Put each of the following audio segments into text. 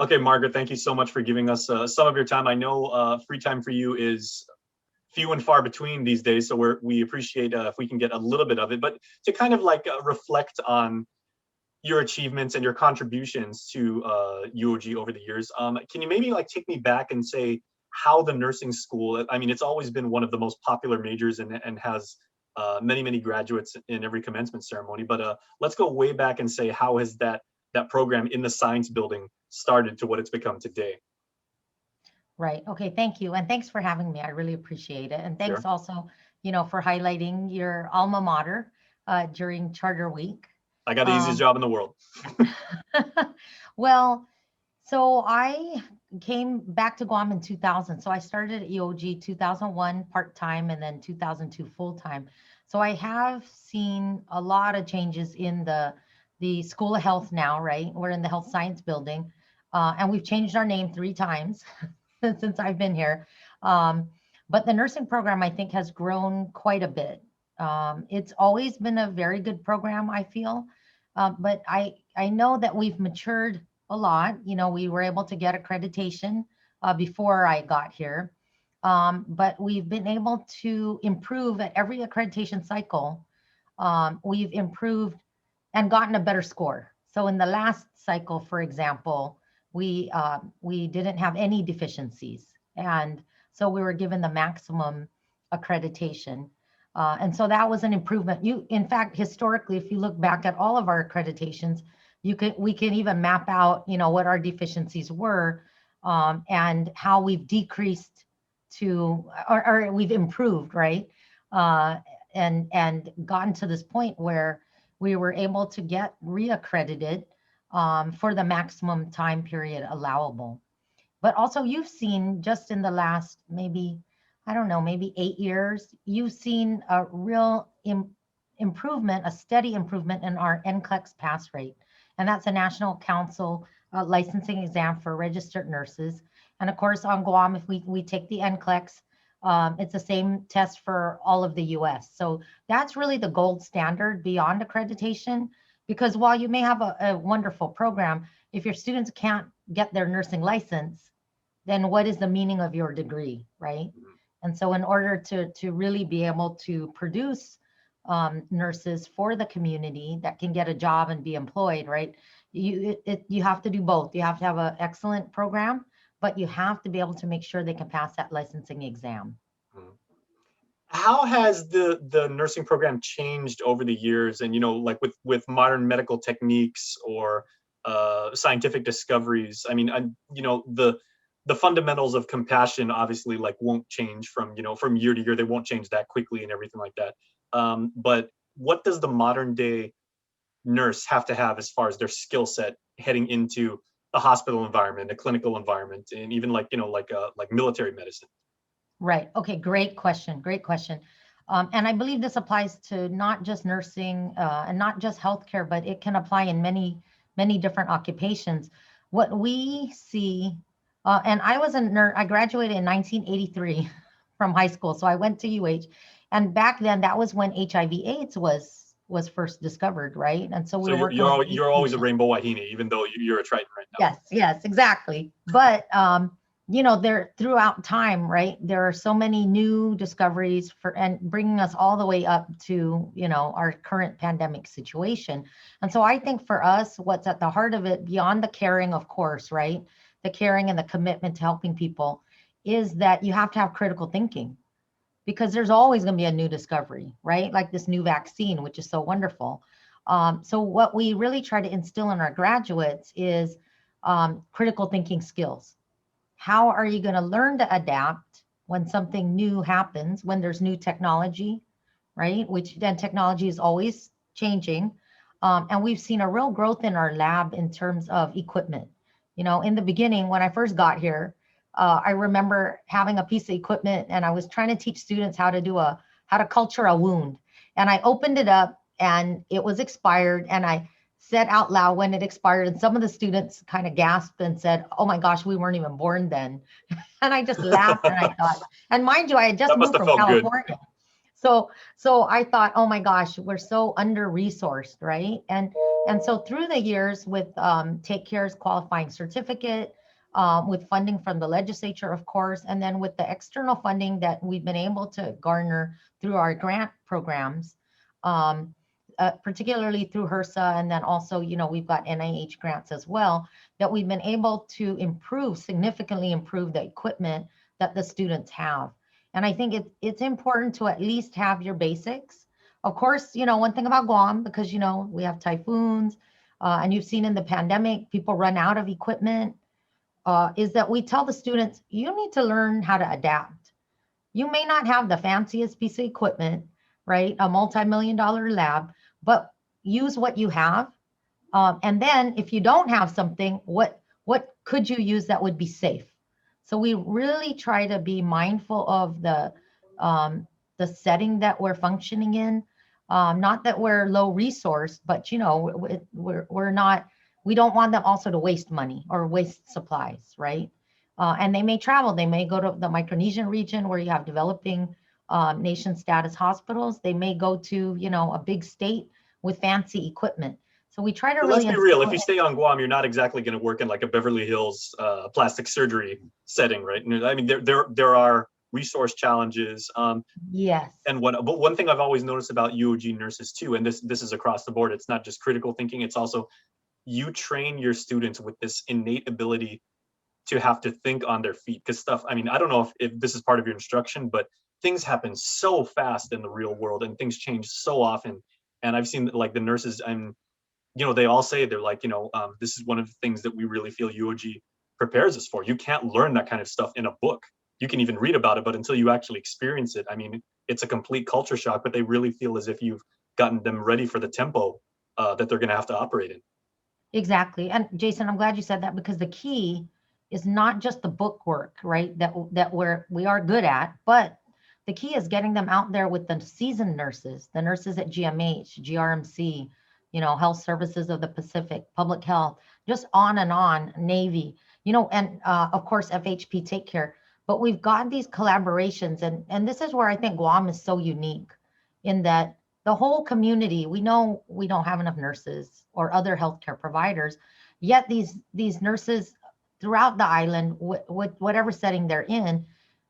Okay, Margaret, thank you so much for giving us some of your time. I know free time for you is few and far between these days, so we appreciate if we can get a little bit of it. But to kind of like reflect on your achievements and your contributions to UOG over the years, can you maybe like take me back and say how the nursing school, I mean, it's always been one of the most popular majors and has many graduates in every commencement ceremony, but let's go way back and say how has that program in the science building started to what it's become today? Right. Okay. Thank you. And thanks for having me. I really appreciate it. And thanks Sure. also, for highlighting your alma mater during Charter Week. I got the easiest Um, job in the world. well, so I came back to Guam in 2000. So I started at UOG 2001 part-time and then 2002 full-time. So I have seen a lot of changes in the School of Health now, right? We're in the health science building, and we've changed our name 3 times since I've been here. But the nursing program, I think, has grown quite a bit. It's always been a very good program, I feel. But I know that we've matured a lot. We were able to get accreditation before I got here. But we've been able to improve at every accreditation cycle. We've improved and gotten a better score. So in the last cycle, for example, we didn't have any deficiencies, and so we were given the maximum accreditation. And so that was an improvement. In fact, historically, if you look back at all of our accreditations, we can even map out, what our deficiencies were, and how we've decreased or we've improved, right? And gotten to this point where we were able to get reaccredited for the maximum time period allowable. But also, you've seen just in the last maybe, I don't know, maybe 8 years, you've seen a real improvement, a steady improvement in our NCLEX pass rate. And that's a National Council licensing exam for registered nurses. And of course, on Guam, if we take the NCLEX, it's the same test for all of the US. So that's really the gold standard beyond accreditation, because while you may have a wonderful program, if your students can't get their nursing license, then what is the meaning of your degree, right? And so in order to really be able to produce nurses for the community that can get a job and be employed, right? You have to do both. You have to have an excellent program, but you have to be able to make sure they can pass that licensing exam. How has the nursing program changed over the years? And like with modern medical techniques or scientific discoveries. I mean, the fundamentals of compassion obviously like won't change from from year to year. They won't change that quickly and everything like that. But what does the modern day nurse have to have as far as their skill set heading into a hospital environment, a clinical environment, and even like like military medicine? Right. Okay. Great question. Great question. And I believe this applies to not just nursing and not just healthcare, but it can apply in many different occupations. What we see, and I was a nurse, I graduated in 1983 from high school. So I went to UH. And back then, that was when HIV/AIDS was first discovered, right? And so we So were working with AIDS you're always a patients. rainbow wahine, even though you're a Triton right now. Yes, exactly. But there throughout time, right? There are so many new discoveries and bringing us all the way up to our current pandemic situation. And so I think for us, what's at the heart of it, beyond the caring, of course, right? The caring and the commitment to helping people, is that you have to have critical thinking, because there's always going to be a new discovery, right? Like this new vaccine, which is so wonderful. So what we really try to instill in our graduates is critical thinking skills. How are you going to learn to adapt when something new happens, when there's new technology, right? Which then technology is always changing. And we've seen a real growth in our lab in terms of equipment. In the beginning, when I first got here, I remember having a piece of equipment and I was trying to teach students how to culture a wound. And I opened it up and it was expired, and I said out loud when it expired, and some of the students kind of gasped and said, "Oh my gosh, we weren't even born then." And I just laughed and I thought, and mind you, I had just That must moved have from felt good. California. So I thought, oh my gosh, we're so under resourced, right? And And so through the years with Take Care's qualifying certificate, with funding from the legislature, of course, and then with the external funding that we've been able to garner through our grant programs, um, particularly through HRSA, and then also, we've got NIH grants as well, that we've been able to significantly improve the equipment that the students have. And I think it's important to at least have your basics. Of course, one thing about Guam, because, we have typhoons, and you've seen in the pandemic, people run out of equipment, is that we tell the students, you need to learn how to adapt. You may not have the fanciest piece of equipment, right? A multi-million-dollar lab, but use what you have. And then if you don't have something, what could you use that would be safe? So we really try to be mindful of the setting that we're functioning in. Not that we're low resource, but we're not. We don't want them also to waste money or waste supplies, right? And they may travel. They may go to the Micronesian region where you have developing nation status hospitals. They may go to a big state with fancy equipment. So we try to But really. let's be real. If you stay on Guam, you're not exactly going to work in like a Beverly Hills plastic surgery setting, right? I mean, there are resource challenges. Yes. But one thing I've always noticed about UOG nurses too, and this is across the board. It's not just critical thinking. It's also you train your students with this innate ability to have to think on their feet, because I mean, I don't know if this is part of your instruction, but things happen so fast in the real world and things change so often. And I've seen like the nurses, and they all say, they're like, this is one of the things that we really feel UOG prepares us for. You can't learn that kind of stuff in a book. You can even read about it, but until you actually experience it, I mean, it's a complete culture shock, but they really feel as if you've gotten them ready for the tempo that they're going to have to operate in. Exactly. And Jason, I'm glad you said that, because the key is not just the book work, right? That we are good at, but the key is getting them out there with the seasoned nurses, the nurses at GMH, GRMC, Health Services of the Pacific, Public Health, just on and on, Navy, and of course, FHP Take Care. But we've got these collaborations, and this is where I think Guam is so unique, in that the whole community, we know we don't have enough nurses or other healthcare providers, yet these nurses throughout the island, whatever setting they're in,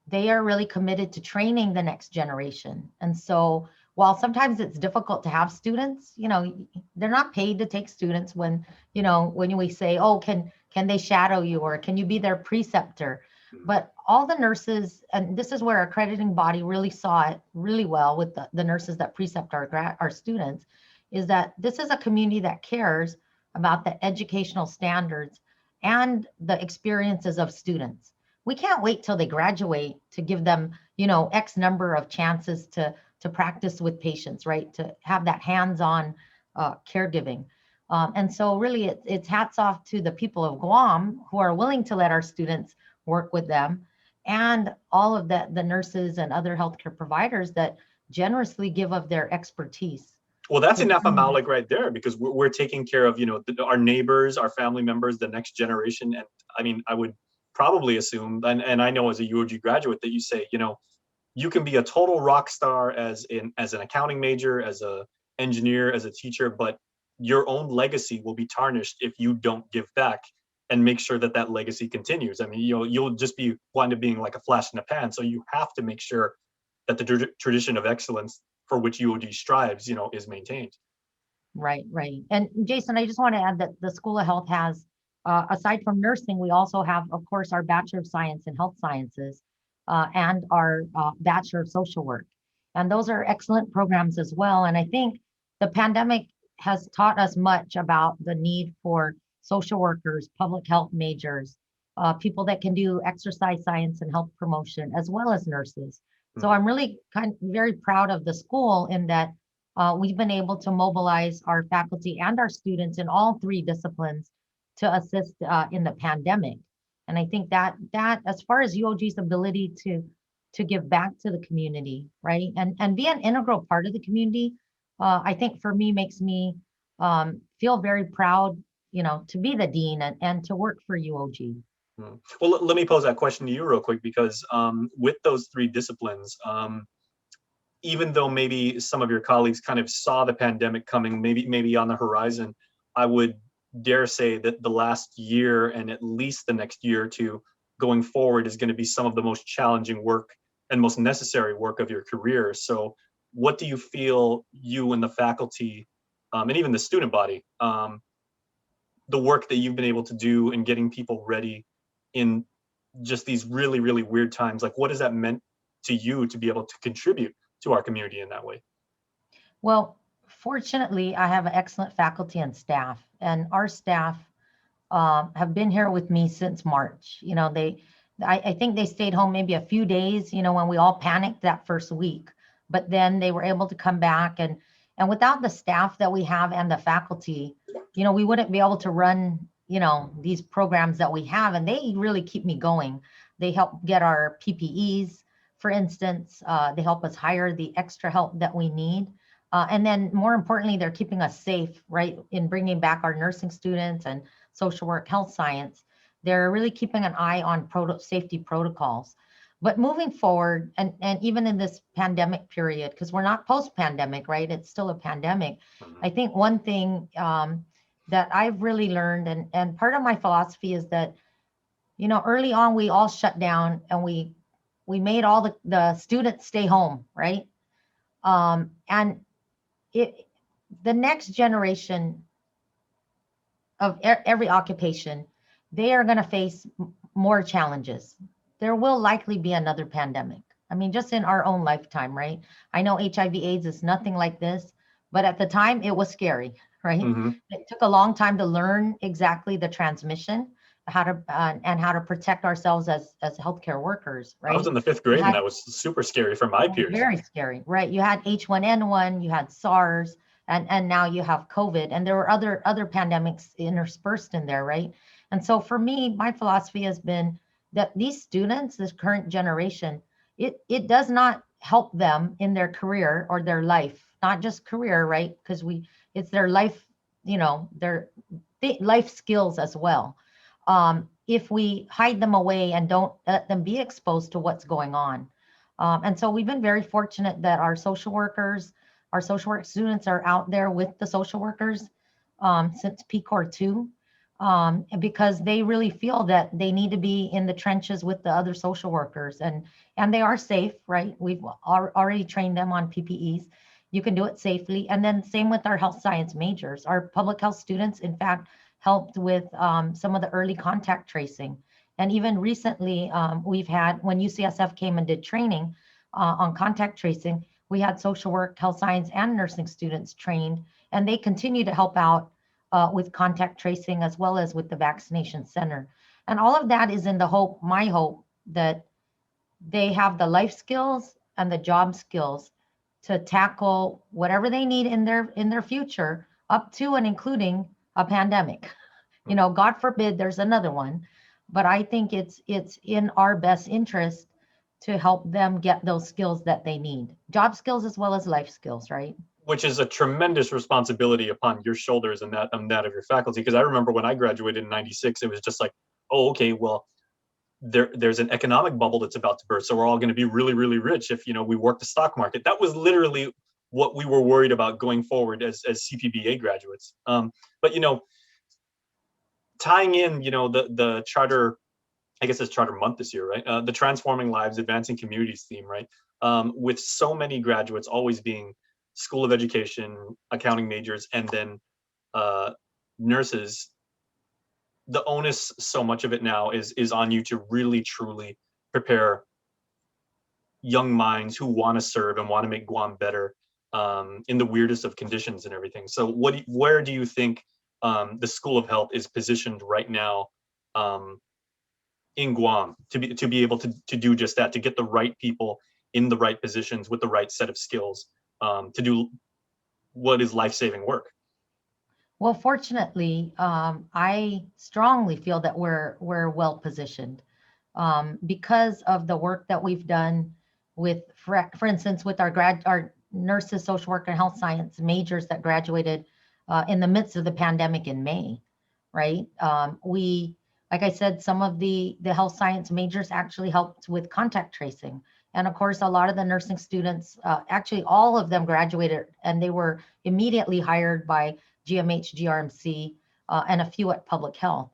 they are really committed to training the next generation. And so while sometimes it's difficult to have students, they're not paid to take students when we say, oh, can they shadow you, or can you be their preceptor? But all the nurses, and this is where our accrediting body really saw it really well with the nurses that precept our students, is that this is a community that cares about the educational standards and the experiences of students. We can't wait till they graduate to give them, X number of chances to practice with patients, right? To have that hands-on caregiving. And so really it's hats off to the people of Guam who are willing to let our students work with them, and all of the nurses and other healthcare providers that generously give of their expertise. Well, that's enough Malik right there, because we're taking care of, our neighbors, our family members, the next generation. And I mean, I would probably assume, and I know as a UOG graduate, that you say, you can be a total rock star as an accounting major, as a engineer, as a teacher, but your own legacy will be tarnished if you don't give back and make sure that legacy continues. I mean, you'll just be wind up being like a flash in the pan. So you have to make sure that the tradition of excellence for which UOG strives, is maintained. Right. And Jason, I just want to add that the School of Health has, aside from nursing, we also have, of course, our Bachelor of Science in Health Sciences, and our Bachelor of Social Work. And those are excellent programs as well. And I think the pandemic has taught us much about the need for social workers, public health majors, people that can do exercise science and health promotion, as well as nurses. So I'm really very proud of the school in that we've been able to mobilize our faculty and our students in all three disciplines to assist in the pandemic. And I think that as far as UOG's ability to give back to the community, right, and be an integral part of the community, I think for me makes me feel very proud, to be the dean and to work for UOG. Well, let me pose that question to you real quick, because with those three disciplines, even though maybe some of your colleagues kind of saw the pandemic coming, maybe on the horizon, I would dare say that the last year and at least the next year or two going forward is going to be some of the most challenging work and most necessary work of your career. So what do you feel you and the faculty and even the student body, the work that you've been able to do in getting people ready in just these really, really weird times, like what has that meant to you to be able to contribute to our community in that way? Well, fortunately, I have excellent faculty and staff, and our staff have been here with me since March. I think they stayed home maybe a few days, when we all panicked that first week, but then they were able to come back, and without the staff that we have and the faculty, we wouldn't be able to run, these programs that we have, and they really keep me going. They help get our PPEs, for instance. They help us hire the extra help that we need. And then more importantly, they're keeping us safe, right? In bringing back our nursing students and social work, health science. They're really keeping an eye on safety protocols. But moving forward, and even in this pandemic period, because we're not post-pandemic, right? It's still a pandemic. I think one thing that I've really learned, and part of my philosophy is that, early on, we all shut down and we made all the students stay home, right? And the next generation of every occupation, they are going to face more challenges. There will likely be another pandemic. I mean, just in our own lifetime, right? I know HIV/AIDS is nothing like this, but at the time it was scary, right? Mm-hmm. It took a long time to learn exactly the transmission, how to protect ourselves as healthcare workers, right? I was in the 5th grade and that was super scary for my peers. Very scary, right? You had H1N1, you had SARS, and now you have COVID, and there were other pandemics interspersed in there, right? And so for me, my philosophy has been that these students, this current generation, it does not help them in their career or their life, not just career, right? Because it's their life, their life skills as well. If we hide them away and don't let them be exposed to what's going on. And so we've been very fortunate that our social work students are out there with the social workers since PCOR 2, because they really feel that they need to be in the trenches with the other social workers, and they are safe, right? We've already trained them on PPEs. You can do it safely. And then same with our health science majors. Our public health students, in fact, helped with some of the early contact tracing. And even recently, we've had, when UCSF came and did training on contact tracing, we had social work, health science, and nursing students trained, and they continue to help out with contact tracing as well as with the vaccination center. And all of that is in the hope, my hope, that they have the life skills and the job skills to tackle whatever they need in their future, up to and including a pandemic. God forbid there's another one, but I think it's in our best interest to help them get those skills that they need, job skills as well as life skills, right? Which is a tremendous responsibility upon your shoulders and that of your faculty. Because I remember when I graduated in '96, it was just like, oh, okay, well, there's an economic bubble that's about to burst, so we're all going to be really, really rich if we work the stock market. That was literally what we were worried about going forward as CPBA graduates. But tying in, the charter, I guess it's Charter Month this year, right? The Transforming Lives, Advancing Communities theme, right? With so many graduates always being School of Education, accounting majors, and then nurses, the onus, so much of it now is on you to really, truly prepare young minds who want to serve and want to make Guam better in the weirdest of conditions and everything. So where do you think the School of Health is positioned right now in Guam to be able to do just that, to get the right people in the right positions with the right set of skills to do what is life-saving work? Well, fortunately, I strongly feel that we're well positioned because of the work that we've done with, for instance, with our nurses, social work, and health science majors that graduated in the midst of the pandemic in May, right? Like I said, some of the health science majors actually helped with contact tracing. And of course, a lot of the nursing students, actually all of them graduated, and they were immediately hired by GMH, GRMC, and a few at public health.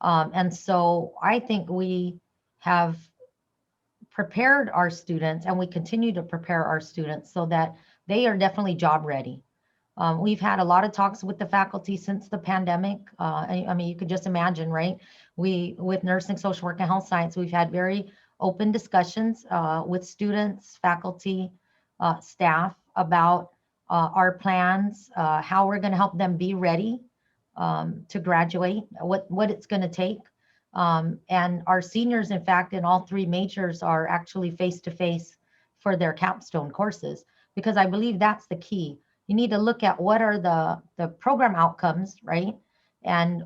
And so I think we have prepared our students, and we continue to prepare our students so that they are definitely job ready. We've had a lot of talks with the faculty since the pandemic. I mean, you could just imagine, right? With nursing, social work, and health science, we've had very open discussions with students, faculty, staff about our plans, how we're going to help them be ready to graduate, what it's going to take. And our seniors, in fact, in all three majors are actually face-to-face for their capstone courses, because I believe that's the key. You need to look at what are the program outcomes, right? And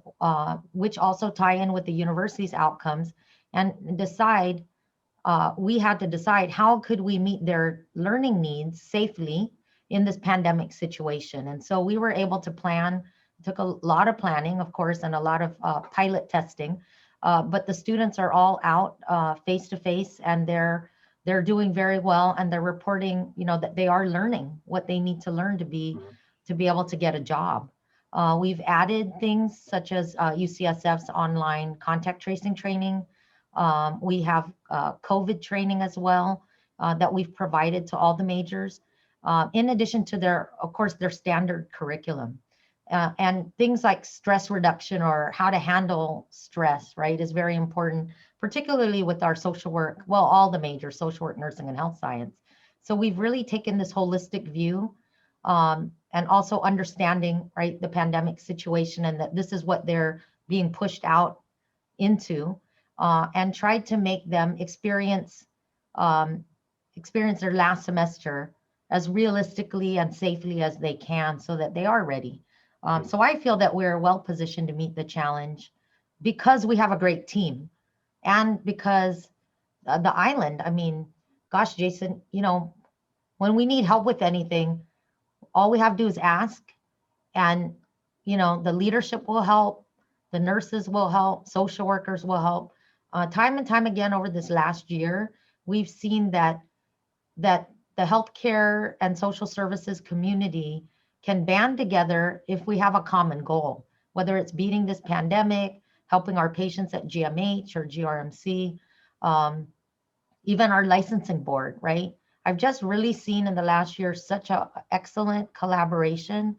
which also tie in with the university's outcomes, and decide, we had to decide how could we meet their learning needs safely in this pandemic situation. And so we were able to plan. It took a lot of planning, of course, and a lot of pilot testing, but the students are all out face to face, and they're doing very well, and they're reporting, that they are learning what they need to learn to be able to get a job. We've added things such as UCSF's online contact tracing training. We have COVID training as well that we've provided to all the majors, in addition to of course, their standard curriculum. And things like stress reduction, or how to handle stress, right, is very important, particularly with our social work, well, all the majors, social work, nursing, and health science. So we've really taken this holistic view, and also understanding, right, the pandemic situation, and that this is what they're being pushed out into, and tried to make them experience their last semester as realistically and safely as they can, so that they are ready. So I feel that we're well positioned to meet the challenge, because we have a great team, and because the island, I mean, gosh, Jason, when we need help with anything, all we have to do is ask, and, the leadership will help, the nurses will help, social workers will help. Time and time again over this last year, we've seen that the healthcare and social services community can band together if we have a common goal, whether it's beating this pandemic, helping our patients at GMH or GRMC, even our licensing board, right? I've just really seen in the last year such an excellent collaboration,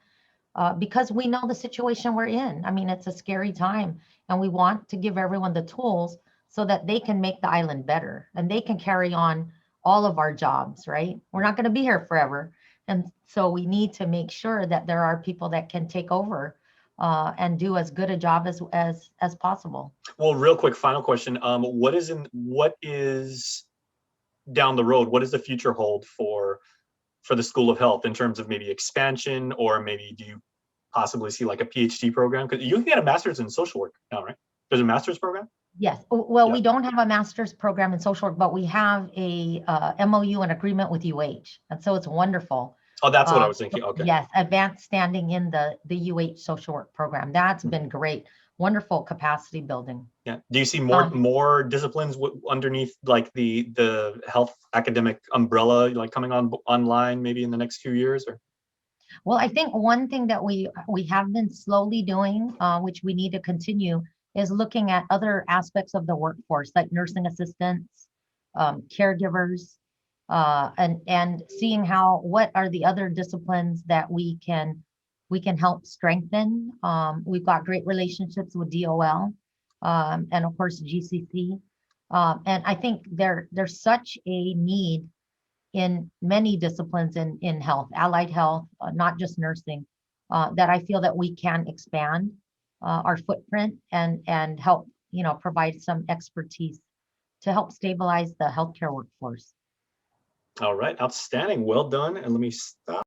because we know the situation we're in. I mean, it's a scary time, and we want to give everyone the tools so that they can make the island better, and they can carry on all of our jobs, right? We're not going to be here forever. And so we need to make sure that there are people that can take over and do as good a job as possible. Well, real quick, final question. What is down the road? What does the future hold for the School of Health in terms of maybe expansion, or maybe do you possibly see like a PhD program? Because you can get a master's in social work now, right? There's a master's program? Yes. Well, we don't have a master's program in social work, but we have a MOU, an agreement with UH. And so it's wonderful. Oh, that's what I was thinking. Okay. Yes, advanced standing in the UH social work program. That's been great. Wonderful capacity building. Yeah. Do you see more disciplines underneath like the health academic umbrella, like coming online maybe in the next few years? Or? Well, I think one thing that we have been slowly doing, which we need to continue, is looking at other aspects of the workforce, like nursing assistants, caregivers, and seeing what are the other disciplines that we can help strengthen. We've got great relationships with DOL, and of course GCC, and I think there's such a need in many disciplines in health, allied health, not just nursing, that I feel that we can expand our footprint and help, provide some expertise to help stabilize the healthcare workforce. All right, outstanding, well done. And let me stop.